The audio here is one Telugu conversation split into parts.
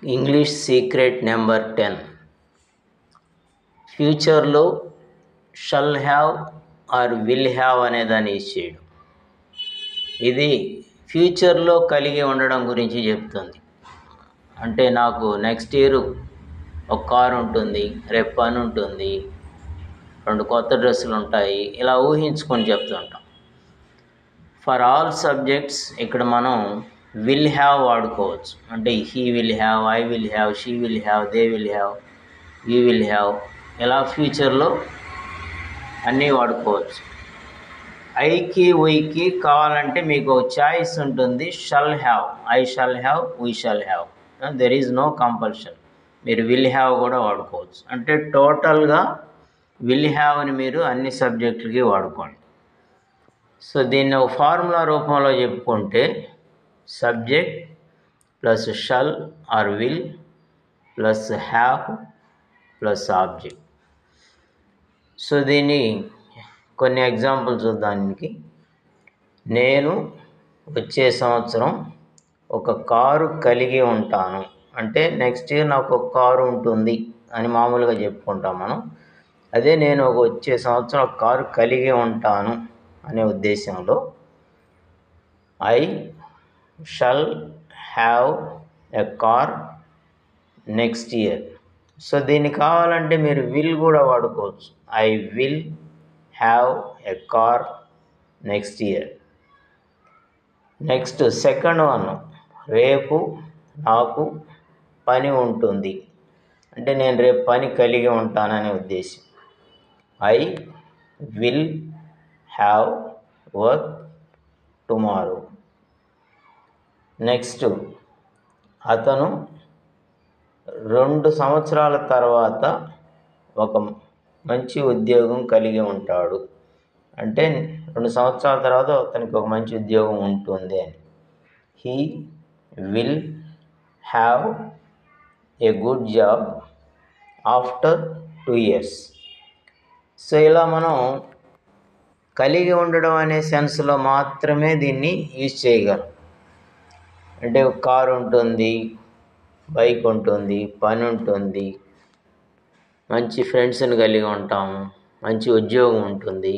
English secret number 10. ఫ్యూచర్లో shall have or will have అనేదాన్ని యూజ్ చేయడం. ఇది ఫ్యూచర్లో కలిగి ఉండడం గురించి చెప్తుంది. అంటే నాకు నెక్స్ట్ ఇయర్ ఒక కారు ఉంటుంది, రేపు పని ఉంటుంది, 2 కొత్త డ్రెస్సులు ఉంటాయి, ఇలా ఊహించుకొని చెప్తుంటాం. ఫర్ ఆల్ సబ్జెక్ట్స్ ఇక్కడ మనం విల్ హ్యావ్ వాడుకోవచ్చు. అంటే he will have, I will have, she will have, they will have, you will have, ఇలా ఫ్యూచర్లో అన్నీ వాడుకోవచ్చు. ఐకి వీకి కావాలంటే మీకు చాయిస్ ఉంటుంది. Shall have, I shall have, we shall have, there is no compulsion. మీరు విల్ హ్యావ్ కూడా వాడుకోవచ్చు. అంటే టోటల్గా విల్ హ్యావ్ని మీరు అన్ని సబ్జెక్టులకి వాడుకోండి. సో దీన్ని ఒక ఫార్ములా రూపంలో చెప్పుకుంటే subject plus shall are will plus have plus object. So దీన్ని కొన్ని ఎగ్జాంపుల్స్ చూద్దానికి. నేను వచ్చే సంవత్సరం ఒక కారు కలిగి ఉంటాను అంటే నెక్స్ట్ ఇయర్ నాకు ఒక కారు ఉంటుంది అని మామూలుగా చెప్పుకుంటాం మనం. అదే నేను వచ్చే సంవత్సరం ఒక కారు కలిగి ఉంటాను అనే ఉద్దేశంలో I shall have a car next year. So దీన్ని కావాలంటే మీరు విల్ కూడా వాడుకోవచ్చు. I will have a car next year. Next second one, రేపు నాకు పని ఉంటుంది అంటే నేను రేపు పని కలిగి ఉంటాననే ఉద్దేశం. I will have work tomorrow. Next అతను 2 సంవత్సరాల తర్వాత ఒక మంచి ఉద్యోగం కలిగి ఉంటాడు అంటే 2 సంవత్సరాల తర్వాత అతనికి ఒక మంచి ఉద్యోగం ఉంటుంది అని. He will have a good job after 2 years. So ఇలా మనం కలిగి ఉండడం అనే సెన్స్లో మాత్రమే దీన్ని యూజ్ చేయగలం. అంటే ఒక కారు ఉంటుంది, బైక్ ఉంటుంది, పని ఉంటుంది, మంచి ఫ్రెండ్స్ని కలిగి ఉంటాము, మంచి ఉద్యోగం ఉంటుంది.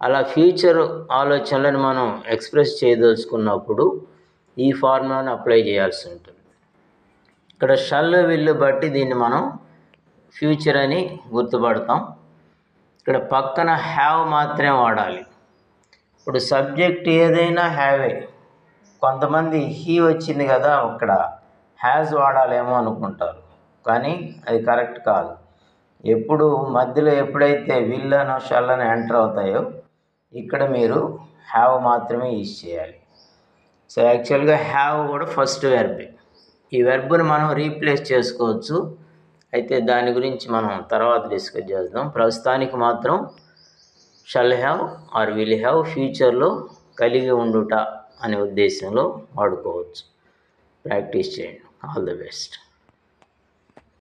అలా ఫ్యూచర్ ఆలోచనలను మనం ఎక్స్ప్రెస్ చేయదలుచుకున్నప్పుడు ఈ ఫార్ములాను అప్లై చేయాల్సి ఉంటుంది. ఇక్కడ షల్ విల్ బట్టి దీన్ని మనం ఫ్యూచర్ అని గుర్తుపడతాం. ఇక్కడ పక్కన హ్యావ్ మాత్రమే వాడాలి. ఇప్పుడు సబ్జెక్ట్ ఏదైనా హ్యావే. కొంతమంది హీ వచ్చింది కదా ఇక్కడ హ్యాజ్ వాడాలేమో అనుకుంటారు, కానీ అది కరెక్ట్ కాదు. ఎప్పుడు మధ్యలో ఎప్పుడైతే విల్ అనో షల్ అని ఎంటర్ అవుతాయో ఇక్కడ మీరు హ్యావ్ మాత్రమే యూజ్ చేయాలి. సో యాక్చువల్గా హ్యావ్ కూడా ఫస్ట్ వెర్బే. ఈ వెర్బ్ని మనం రీప్లేస్ చేసుకోవచ్చు. అయితే దాని గురించి మనం తర్వాత డిస్కస్ చేద్దాం. ప్రస్తుతానికి మాత్రం shall have or will have ఫ్యూచర్లో కలిగి ఉండుట అనే ఉద్దేశంలో వాడుకోవచ్చు. ప్రాక్టీస్ చేయండి. All the best.